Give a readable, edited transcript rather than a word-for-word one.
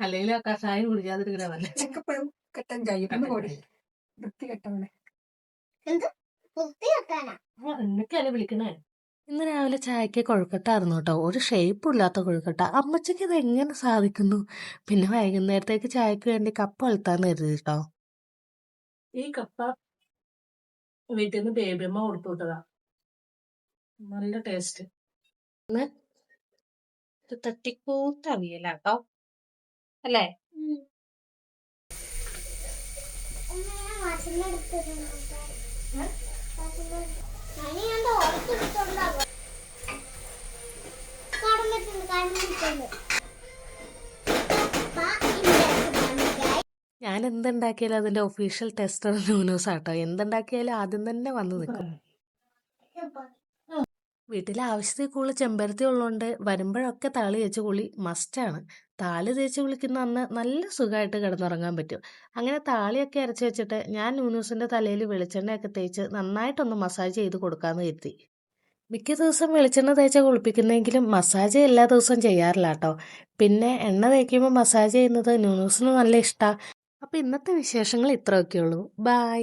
അല്ലെങ്കിൽ ആ കഷായം കുടിക്കാതിരിക്കണ നല്ല. എനിക്കെപ്പോഴും കെട്ടാൻ കഴിയും കൂടി വൃത്തി കെട്ടവണേ എന്നൊക്കെയല്ലേ വിളിക്കണേ. ഇന്ന് രാവിലെ ചായക്ക് കൊഴുക്കട്ടായിരുന്നു കേട്ടോ. ഒരു ഷേപ്പും ഇല്ലാത്ത കൊഴുക്കട്ട. അമ്മച്ചിക്ക് ഇത് എങ്ങനെ സാധിക്കുന്നു? പിന്നെ വൈകുന്നേരത്തേക്ക് ചായക്ക് വേണ്ടി കപ്പ വളർത്താന്ന് കരുതി കേട്ടോ. ഈ കപ്പ വീട്ടിൽ നിന്ന് ബേബിയമ്മ കൊടുത്തു വിട്ടതാ. നല്ല ടേസ്റ്റ്. തട്ടിക്കൂത്ത അവിയലാട്ടോ അല്ലേ? ഞാൻ എന്തുണ്ടാക്കിയാലും അതിന്റെ ഒഫീഷ്യൽ ടെസ്റ്റർ ന്യൂസ് ആട്ടോ. എന്തുണ്ടാക്കിയാലും ആദ്യം തന്നെ വന്ന് നിൽക്കും. വീട്ടിലെ ആവശ്യത്തിൽ കൂടുതൽ ചെമ്പരത്തി ഉള്ളതുകൊണ്ട് വരുമ്പോഴൊക്കെ താളി തേച്ച് കുളി മസ്റ്റാണ്. താളി തേച്ച് കുളിക്കുന്ന അന്ന് നല്ല സുഖമായിട്ട് കിടന്നുറങ്ങാൻ പറ്റും. അങ്ങനെ താളിയൊക്കെ അരച്ച് വെച്ചിട്ട് ഞാൻ ന്യൂസിന്റെ തലയിൽ വെളിച്ചെണ്ണയൊക്കെ തേച്ച് നന്നായിട്ടൊന്ന് മസാജ് ചെയ്ത് കൊടുക്കാമെന്ന് കരുതി. മിക്ക ദിവസം വെളിച്ചെണ്ണ തേച്ച കുളിപ്പിക്കുന്നെങ്കിലും മസാജ് എല്ലാ ദിവസവും ചെയ്യാറില്ല കേട്ടോ. പിന്നെ എണ്ണ തേക്കുമ്പോൾ മസാജ് ചെയ്യുന്നത് ന്യൂസിന് നല്ല ഇഷ്ടമാണ്. അപ്പോൾ ഇന്നത്തെ വിശേഷങ്ങൾ ഇത്രയൊക്കെ ഉള്ളൂ. ബൈ.